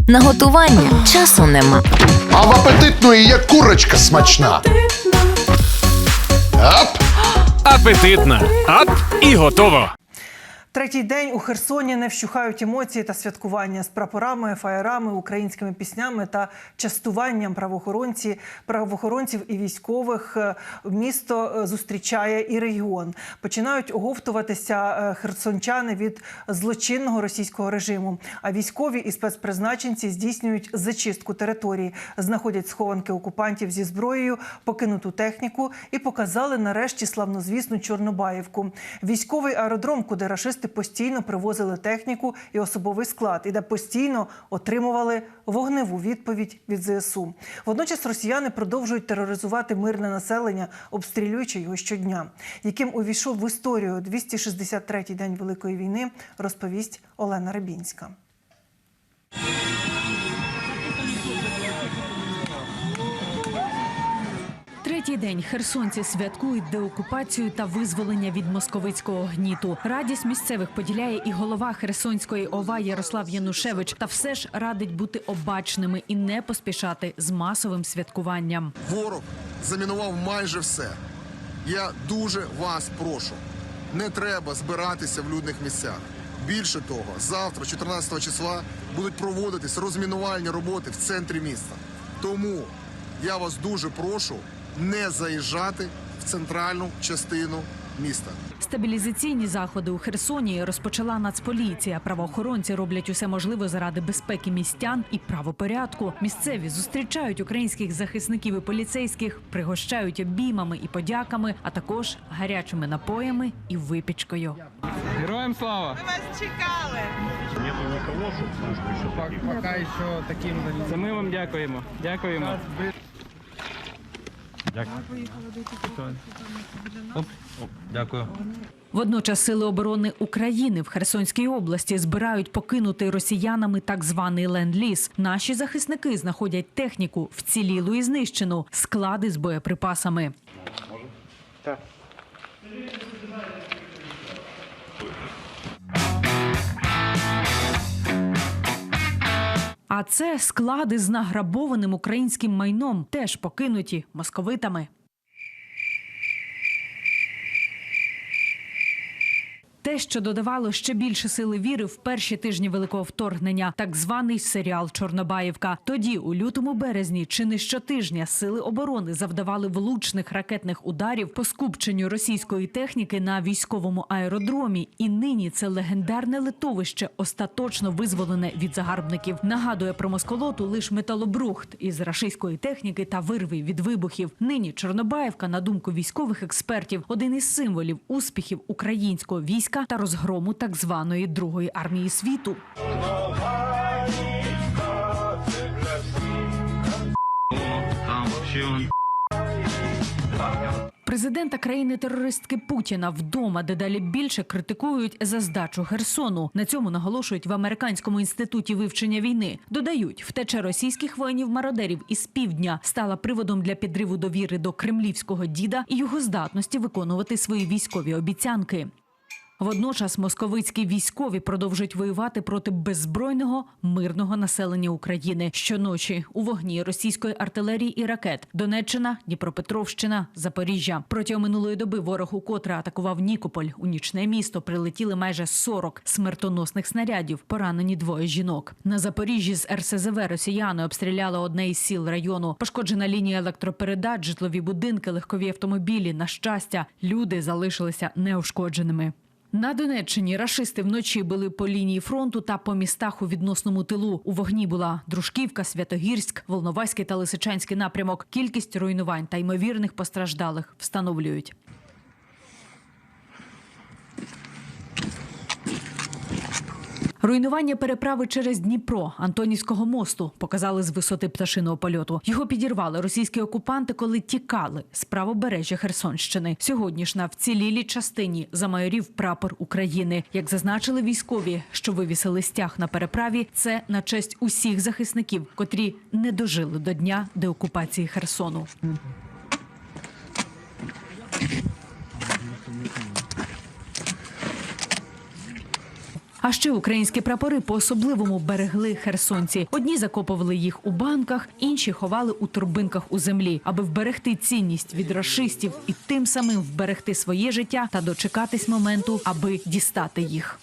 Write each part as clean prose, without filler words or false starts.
На готування часу нема. А в апетитної є курочка смачна. Ап! Апетитна. Ап і готово. Третій день у Херсоні не вщухають емоції та святкування з прапорами, фаєрами, українськими піснями та частуванням правоохоронців і військових. Місто зустрічає і регіон. Починають оговтуватися херсончани від злочинного російського режиму. А військові і спецпризначенці здійснюють зачистку території, знаходять схованки окупантів зі зброєю, покинуту техніку і показали нарешті славнозвісну Чорнобаївку. Військовий аеродром, куди рашисти постійно привозили техніку і особовий склад, і де постійно отримували вогневу відповідь від ЗСУ. Водночас росіяни продовжують тероризувати мирне населення, обстрілюючи його щодня. Яким увійшов в історію 263-й день Великої війни, розповість Олена Рибінська. Третій день херсонці святкують деокупацію та визволення від московицького гніту. Радість місцевих поділяє і голова Херсонської ОВА Ярослав Янушевич. Та все ж радить бути обачними і не поспішати з масовим святкуванням. Ворог замінував майже все. Я дуже вас прошу, не треба збиратися в людних місцях. Більше того, завтра, 14 числа, будуть проводитись розмінувальні роботи в центрі міста. Тому я вас дуже прошу не заїжджати в центральну частину міста. Стабілізаційні заходи у Херсоні розпочала Нацполіція. Правоохоронці роблять усе можливе заради безпеки містян і правопорядку. Місцеві зустрічають українських захисників і поліцейських, пригощають обіймами і подяками, а також гарячими напоями і випічкою. Героям слава! Ми вас чекали! Поки що таким... Це ми вам дякуємо. Дякуємо. Дякую. Водночас Сили оборони України в Херсонській області збирають покинутий росіянами так званий ленд-ліз. Наші захисники знаходять техніку, вцілілу і знищену, склади з боєприпасами. Так. А це склади з награбованим українським майном, теж покинуті московитами. Те, що додавало ще більше сили віри в перші тижні великого вторгнення – так званий серіал «Чорнобаївка». Тоді, у лютому-березні, чи не щотижня Сили оборони завдавали влучних ракетних ударів по скупченню російської техніки на військовому аеродромі. І нині це легендарне литовище остаточно визволене від загарбників. Нагадує про москолоту лише металобрухт із рашистської техніки та вирви від вибухів. Нині Чорнобаївка, на думку військових експертів, один із символів успіхів українського війська та розгрому так званої Другої армії світу. Президента країни-терористки Путіна вдома дедалі більше критикують за здачу Херсону. На цьому наголошують в Американському інституті вивчення війни. Додають, втеча російських воїнів-мародерів із півдня стала приводом для підриву довіри до кремлівського діда і його здатності виконувати свої військові обіцянки. Водночас московицькі військові продовжують воювати проти беззбройного мирного населення України. Щоночі у вогні російської артилерії і ракет Донеччина, Дніпропетровщина, Запоріжжя. Протягом минулої доби ворог укотре атакував Нікополь. У нічне місто прилетіли майже 40 смертоносних снарядів. Поранені 2 жінок. На Запоріжжі з РСЗВ росіяни обстріляли одне із сіл району. Пошкоджена лінія електропередач, житлові будинки, легкові автомобілі. На щастя, люди залишилися неушкодженими. На Донеччині рашисти вночі били по лінії фронту та по містах у відносному тилу. У вогні була Дружківка, Святогірськ, Волноваський та Лисичанський напрямок. Кількість руйнувань та ймовірних постраждалих встановлюють. Руйнування переправи через Дніпро Антонівського мосту показали з висоти пташиного польоту. Його підірвали російські окупанти, коли тікали з правобережжя Херсонщини. Сьогодні ж на вцілілій частині замайорів прапор України. Як зазначили військові, що вивісили стяг на переправі, це на честь усіх захисників, котрі не дожили до дня деокупації Херсону. А ще українські прапори по-особливому берегли херсонці. Одні закопували їх у банках, інші ховали у торбинках у землі, аби вберегти цінність від рашистів і тим самим вберегти своє життя та дочекатись моменту, аби дістати їх.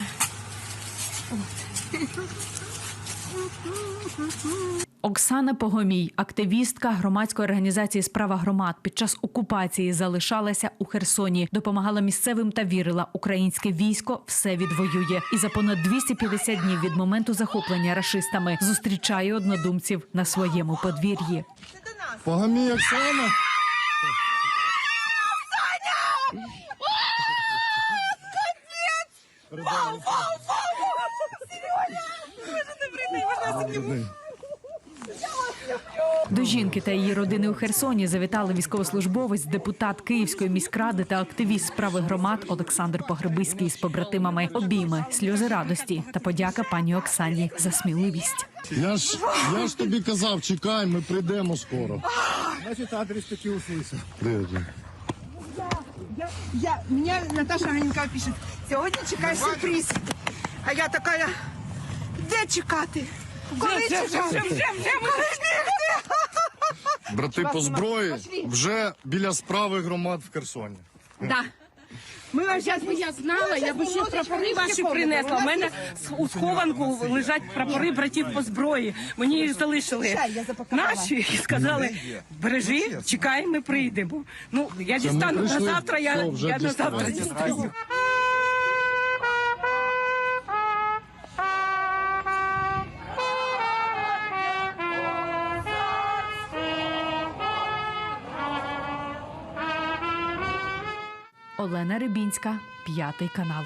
Оксана Погомій, активістка громадської організації «Справа громад», під час окупації залишалася у Херсоні, допомагала місцевим та вірила, українське військо все відвоює. І за понад 250 днів від моменту захоплення рашистами зустрічає однодумців на своєму подвір'ї. Погомій Оксана. До жінки та її родини у Херсоні завітали військовослужбовець, депутат Київської міськради та активіст «Справи громад» Олександр Погребиський з побратимами. Обійми, сльози радості та подяка пані Оксані за сміливість. Я ж тобі казав, чекай, ми прийдемо скоро. Значить, адрес таки услышав. Меня Наташа Ганенка пишет, сьогодні чекай сюрприз. А я така, де чекати? Коли чекати? Брати по зброї вже біля «Справи громад» в Херсоні. Да. Ми вам зараз би я знала, я б ще прапори ваші принесла. У мене у схованку лежать прапори братів по зброї. Мені їх залишили наші і сказали, бережи, чекай, ми прийдемо. Ну, я дістану на завтра, я на завтра дістану. Олена Рибінська, 5 канал.